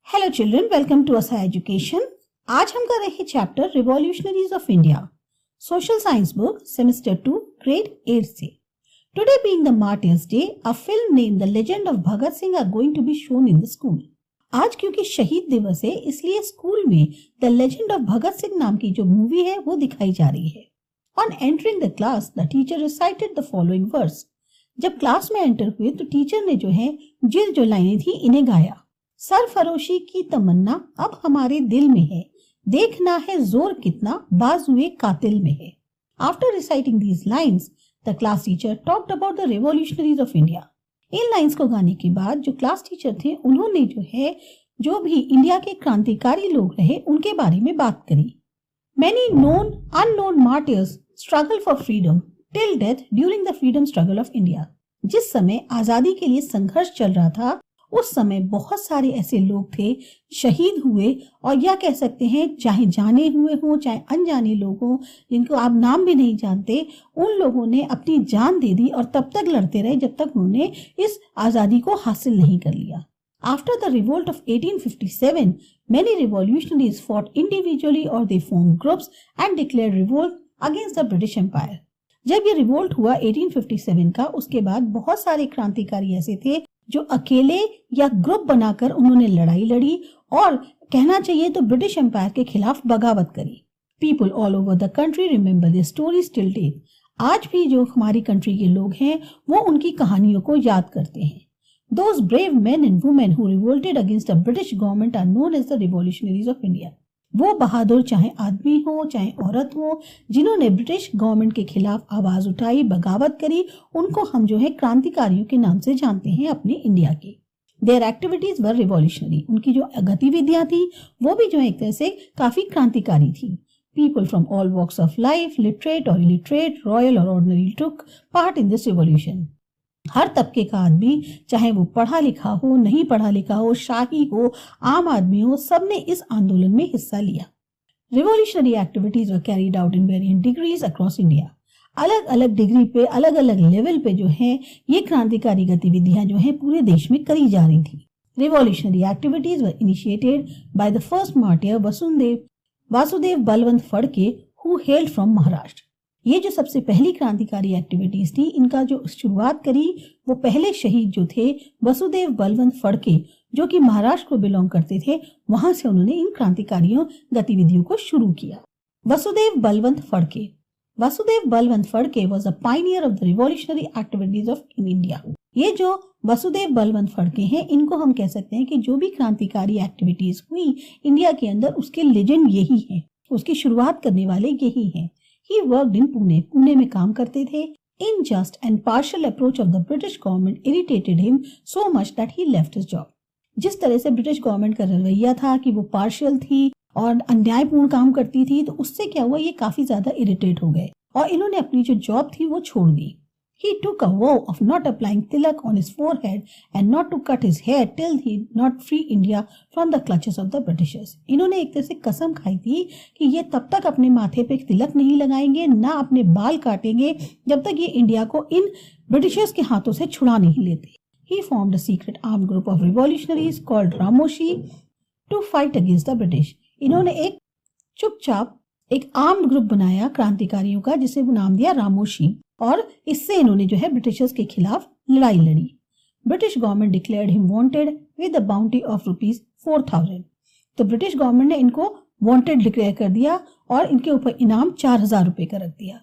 Hello children, welcome to asa education. आज हम कर रहे हैं chapter revolutionaries of India, social science book, semester 2, grade 8 से। Today being the martyrs day, a film named the legend of Bhagat Singh are going to be shown in the school. आज क्योंकि शहीद दिवस है, इसलिए स्कूल में the legend of Bhagat Singh नाम की जो मूवी है वो दिखाई जा रही है। On entering the class, the teacher recited the following verse. जब क्लास में एंटर हुए तो टीचर ने जो लाइनें थी इन्हें गाया। सरफरोशी की तमन्ना अब हमारे दिल में है, देखना है जोर कितना बाजुए कातिल में है। After reciting these lines, the class teacher talked about the revolutionaries of India. In lines को गाने के बाद जो क्लास टीचर थे उन्होंने जो भी इंडिया के क्रांतिकारी लोग रहे उनके बारे में बात करी। Many known unknown martyrs struggle for freedom till death during the freedom struggle of India। जिस समय आजादी के लिए संघर्ष चल रहा था उस समय बहुत सारे ऐसे लोग थे शहीद हुए, और या कह सकते हैं चाहे जाने हुए हों चाहे अनजाने लोग हों जिनको आप नाम भी नहीं जानते, उन लोगों ने अपनी जान दे दी और तब तक लड़ते रहे जब तक उन्होंने इस आजादी को हासिल नहीं कर लिया। After the revolt of 1857, many revolutionaries fought individually or they formed groups and declared revolt against the British Empire। जब ये रिवोल्ट हुआ 1857 का, उसके बाद बहुत सारे क्रांतिकारी ऐसे थे जो अकेले या ग्रुप बनाकर उन्होंने लड़ाई लड़ी और कहना चाहिए तो ब्रिटिश एम्पायर के खिलाफ बगावत करी। People all over the country remember this story till date. आज भी जो हमारी कंट्री के लोग हैं वो उनकी कहानियों को याद करते हैं। Those brave men and women who revolted against the British government are known as the revolutionaries of India। वो बहादुर चाहे आदमी हो चाहे औरत हो जिन्होंने ब्रिटिश गवर्नमेंट के खिलाफ आवाज उठाई, बगावत करी, उनको हम क्रांतिकारियों के नाम से जानते हैं अपने इंडिया के। Their activities were revolutionary। उनकी जो गतिविधियां थी वो भी एक तरह से काफी क्रांतिकारी थी। People from all walks of life, literate or illiterate, royal or ordinary, took part in this revolution। हर तबके का आदमी, चाहे वो पढ़ा लिखा हो, नहीं पढ़ा लिखा हो, शाही हो, आम आदमी हो, सबने इस आंदोलन में हिस्सा लिया। Revolutionary activities were carried out in variant degrees across India. अलग अलग डिग्री पे, अलग अलग लेवल पे ये क्रांतिकारी गतिविधियां पूरे देश में करी जा रही थी। Revolutionary activities were initiated by the first martyr Vasudev Balwant Phadke who held from Maharashtra. ये जो सबसे पहली क्रांतिकारी एक्टिविटीज थी, इनका जो शुरुआत करी वो पहले शहीद जो थे वसुदेव बलवंत फड़के, जो कि महाराष्ट्र को बिलोंग करते थे, वहां से उन्होंने इन क्रांतिकारियों गतिविधियों को शुरू किया। Vasudev Balwant Phadke was a Pioneer of the revolutionary activities of in India. ये जो वसुदेव बलवंत फड़के हैं, इनको हम कह सकते हैं कि जो भी क्रांतिकारी एक्टिविटीज हुई इंडिया के अंदर उसके लेजेंड यही है, उसकी शुरुआत करने वाले यही हैं। He worked in Pune। Pune में काम करते थे। Unjust and partial approach of the British government irritated him so much that he left his job। जिस तरह से ब्रिटिश गवर्नमेंट का रवैया था कि वो पार्शियल थी और अन्यायपूर्ण काम करती थी, तो उससे क्या हुआ, ये काफी ज्यादा इरिटेट हो गए और इन्होंने अपनी जो जॉब थी वो छोड़ दी। He took a vow of not applying tilak on his forehead and not to cut his hair till he not free India from the clutches of the Britishers। इन्होंने एक तरह से कसम खाई थी कि ये तब तक अपने माथे पे तिलक नहीं लगाएंगे, ना अपने बाल काटेंगे, जब तक ये इंडिया को इन ब्रिटिशर्स के हाथों से छुड़ा नहीं लेते। He formed a secret armed group of revolutionaries called Ramoshi to fight against the British। इन्होंने एक चुपचाप एक आर्म्ड ग्रुप बनाया क्रांतिकारियों का, जिसे वो नाम दिया रामोशी, और इससे इन्होंने ब्रिटिशर्स के खिलाफ लड़ाई लड़ी। British government declared him wanted with a bounty of ₹4000। तो ब्रिटिश गवर्नमेंट ने इनको वांटेड डिक्लेयर कर दिया और इनके ऊपर इनाम 4000 रुपए का रख दिया।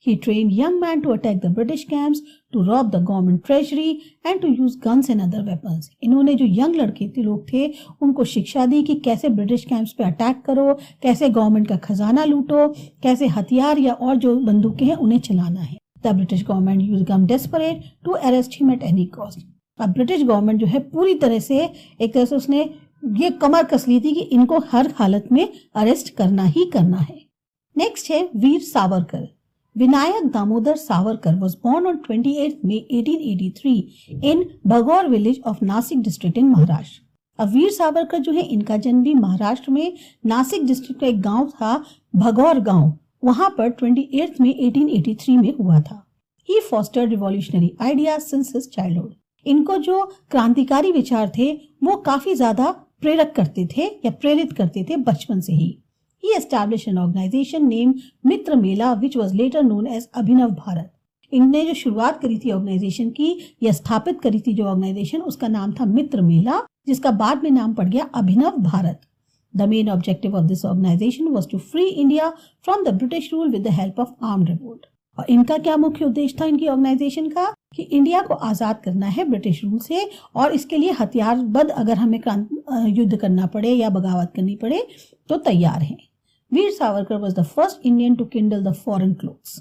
He trained young men to attack the British camps, to rob the government treasury and to use guns and other weapons। इन्होंने जो यंग लड़के लोग थे उनको शिक्षा दी कि कैसे ब्रिटिश कैंप्स पे अटैक करो, कैसे गवर्नमेंट का खजाना लूटो, कैसे हथियार या और जो बंदूकें हैं उन्हें चलाना है। The British government used become desperate to arrest him at any cost। अब ब्रिटिश गवर्नमेंट पूरी तरह से एक तरह से उसने ये कमर कस ली थी कि इनको हर हालत में अरेस्ट करना ही करना है। नेक्स्ट है Veer Savarkar. Vinayak Damodar Savarkar was born on 28th May 1883 in Bhagor village of Nasik district in Maharashtra। अब वीर सावरकर इनका जन्म भी महाराष्ट्र में नासिक डिस्ट्रिक्ट का एक गांव था भगौर गांव, वहां पर 28th May 1883 में हुआ था। He fostered revolutionary ideas since his childhood। इनको जो क्रांतिकारी विचार थे वो काफी ज्यादा प्रेरक करते थे या प्रेरित करते थे बचपन से ही। He established an organization named Mitra Mela which was later known as अभिनव भारत। इनने जो शुरुआत करी थी ऑर्गेनाइजेशन की या स्थापित करी थी जो ऑर्गेनाइजेशन, उसका नाम था मित्र मेला, जिसका बाद में नाम पड़ गया अभिनव Bharat. The main objective of this organization was to free India from the British rule with the help of armed revolt। और इनका क्या मुख्य उद्देश्य था इनकी ऑर्गेनाइजेशन का कि इंडिया को आजाद करना है ब्रिटिश रूल से, और इसके लिए हथियारबंद अगर हमें युद्ध करना पड़े या बगावत करनी पड़े तो तैयार हैं। Veer Savarkar was the first Indian to kindle the foreign clothes।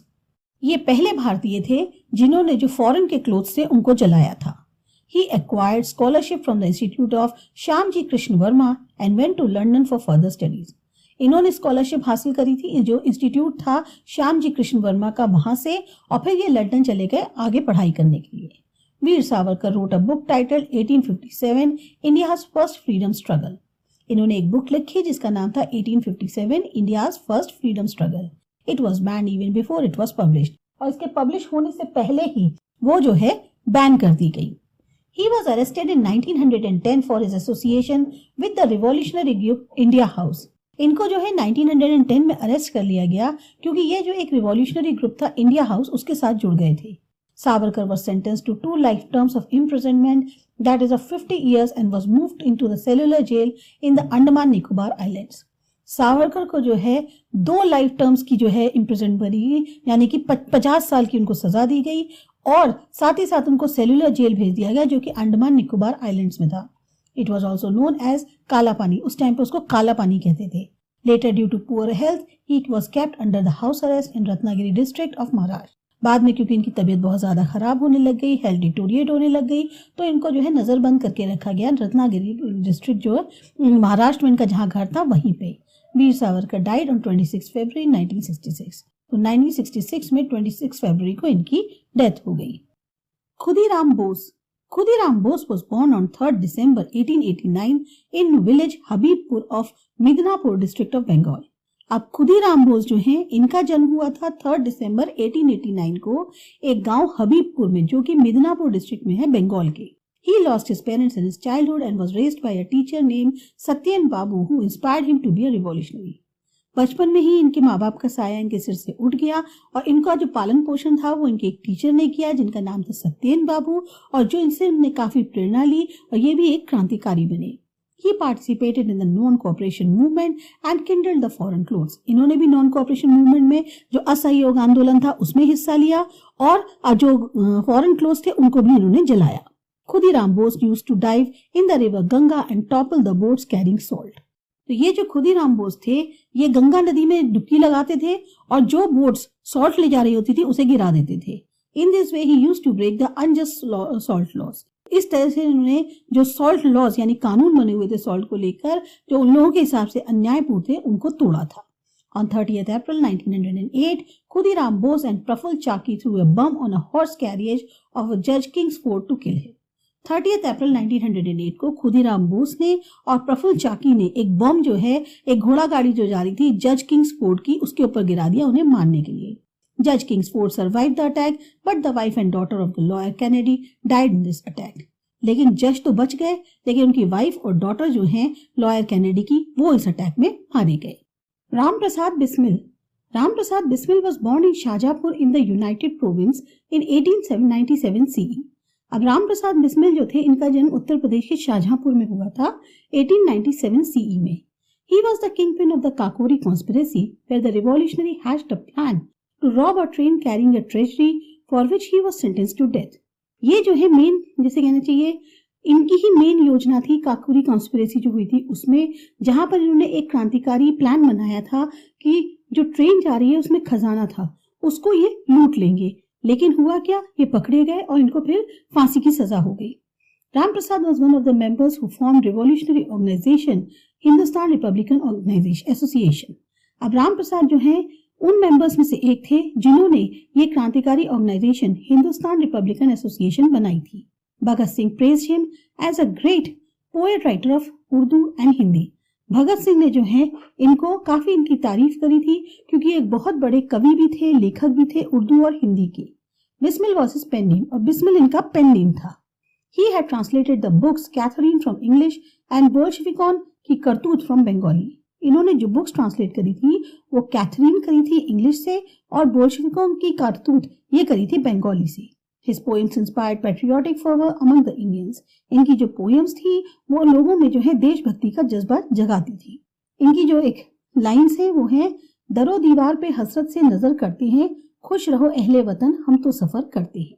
ये पहले भारतीय थे जिन्होंने जो फॉरेन के क्लोथ्स थे उनको जलाया था। He acquired scholarship from the Institute of Shyamji Krishna Verma and went to London for further studies। इन्होंने स्कॉलरशिप हासिल करी थी जो इंस्टीट्यूट था श्यामजी कृष्ण वर्मा का, वहां से, और फिर ये लंदन चले गए आगे पढ़ाई करने के लिए। Veer Savarkar wrote a book titled 1857 India's First Freedom Struggle। इन्होंने एक बुक लिखी जिसका नाम था 1857 India's First Freedom Struggle। It was banned even before it was published। और इसके पब्लिश होने से पहले ही वो जो है बैन कर दी गई। He was arrested in 1910 for his association with the revolutionary group India House। इनको जो है 1910 में अरेस्ट कर लिया गया क्योंकि ये जो एक रिवॉल्यूशनरी ग्रुप था इंडिया हाउस, उसके साथ जुड़ गए थे। Savarkar was sentenced to 2 life terms of imprisonment, that is of 50 years, and was moved into the cellular jail in the Andaman Nicobar Islands। Savarkar को जो है 2 लाइफ टर्म्स की जो है इम्प्रिजन बनी, यानी कि 50 साल की उनको सजा दी गई, और साथ ही साथ उनको सेलुलर जेल भेज दिया गया जो कि अंडमान निकोबार आइलैंड्स में था। It was also known as Kala Pani, उस टाइम पे उसको काला पानी कहते थे। Later due to poor health he was kept under the house arrest in Ratnagiri district of Maharashtra. बाद में क्योंकि इनकी तबीयत बहुत ज्यादा खराब होने लग गई, हेल्थ डिटोरिएट होने लग गई, तो इनको जो है नजरबंद करके रखा गया रत्नागिरी डिस्ट्रिक्ट जो है महाराष्ट्र में इनका जहाँ घर था वहीं पे। वीर सावरकर डाइड ऑन 26 फरवरी 1966। तो 1966 में 26 फरवरी को इनकी डेथ हो गई। Khudiram Bose was born on 3rd December 1889 in village Habibpur of Midnapur district of Bengal. अब खुदीराम बोस जो हैं, इनका जन्म हुआ था 3rd दिसंबर 1889 को एक गांव हबीबपुर में जो कि मिदनापुर डिस्ट्रिक्ट में है बंगाल के। He lost his parents in his childhood and was raised by a teacher named Satyen Babu who inspired him to be a revolutionary। बचपन में ही इनके माँ बाप का साया इनके सिर से उठ गया और इनका जो पालन पोषण था वो इनके एक टीचर ने किया जिनका नाम था सत्येन बाबू, और जो इनसे इन्होंने काफी प्रेरणा ली और ये भी एक क्रांतिकारी बने। He participated in the non-cooperation movement and kindled the foreign clothes। इन्होंने भी नॉन कोऑपरेशन मूवमेंट में जो असहयोग आंदोलन था उसमें हिस्सा लिया और जो फॉरेन क्लोथ्स थे उनको भी इन्होंने जलाया। Khudiram Bose used to dive in the river Ganga and topple the boats carrying salt। तो ये जो खुदीराम बोस थे ये गंगा नदी में डुबकी लगाते थे और जो बोट्स सॉल्ट ले जा रही होती थी उसे गिरा देते थे। In this way he used to break the unjust salt laws. इस तरह से उन्होंने जो सॉल्ट लॉज यानी कानून बने हुए थे सॉल्ट को लेकर जो उन लोगों के हिसाब से अन्यायपूर्ण थे उनको तोड़ा था। On 30th April 1908, Khudiram Bose and Praful Chaki threw a bomb on a horse carriage of Judge Kingsford to kill him। 30th अप्रैल 1908 को खुदीराम बोस ने और प्रफुल्ल चाकी ने एक बम जो है एक घोड़ा गाड़ी जो जा रही थी जज किंग्सफोर्ड की उसके ऊपर गिरा दिया उन्हें मारने के लिए। जज Kingsford survived the attack but the wife and daughter of the lawyer Kennedy died in this attack. लेकिन जज तो बच गए लेकिन उनकी वाइफ और डॉटर जो हैं लॉयर कैनेडी की वो इस अटैक में मारे गए। Ram Prasad Bismil was born in Shahjahanpur in the United Province in 1897 CE। अब राम प्रसाद बिस्मिल जो थे इनका जन्म उत्तर प्रदेश के शाहजहांपुर में हुआ था 1897 CE में। He was the kingpin of the Kakori conspiracy where the revolutionary hatched a plan to rob a train carrying a treasury for which he was sentenced to death। ये जो है मेन जैसे कहना चाहिए इनकी ही मेन योजना थी काकोरी कॉन्स्पिरेसी जो हुई थी उसमें, जहां पर इन्होंने एक क्रांतिकारी प्लान बनाया था कि जो ट्रेन जा रही है उसमें खजाना था उसको ये लूट लेंगे। लेकिन हुआ क्या, ये पकड़े गए और इनको फिर फांसी की सजा हो गई। Ram Prasad was one of the members who formed revolutionary organization Hindustan republican organization association. अब राम प्रसाद जो हैं उन मेंबर्स में से एक थे जिन्होंने ये क्रांतिकारी ऑर्गेनाइजेशन हिंदुस्तान रिपब्लिकन एसोसिएशन बनाई थी। Bhagat Singh praised him as a great poet writer of Urdu and Hindi. Bhagat Singh ने जो है इनको काफी इनकी तारीफ करी थी क्योंकि एक बहुत बड़े कवि भी थे, लेखक भी थे उर्दू और हिंदी के। Bismil was his pen name और बिस्मिल इनका पेन नेम था। He had translated the books Catherine from English and बोल्शेविकोन की करतूत फ्रॉम बंगाली। इन्होंने जो बुक्स ट्रांसलेट करी थी वो कैथरीन करी थी इंग्लिश से और बोल्शेविकोन की करतूत ये करी थी बंगाली से। His poems inspired patriotic fervor among the Indians. इनकी जो पोएम्स थी वो लोगों में जो है देशभक्ति का जज्बा जगाती थी। इनकी जो एक लाइन्स है वो है, दरो दीवार पे हसरत से नजर करते हैं, खुश रहो अहले वतन हम तो सफर करते हैं।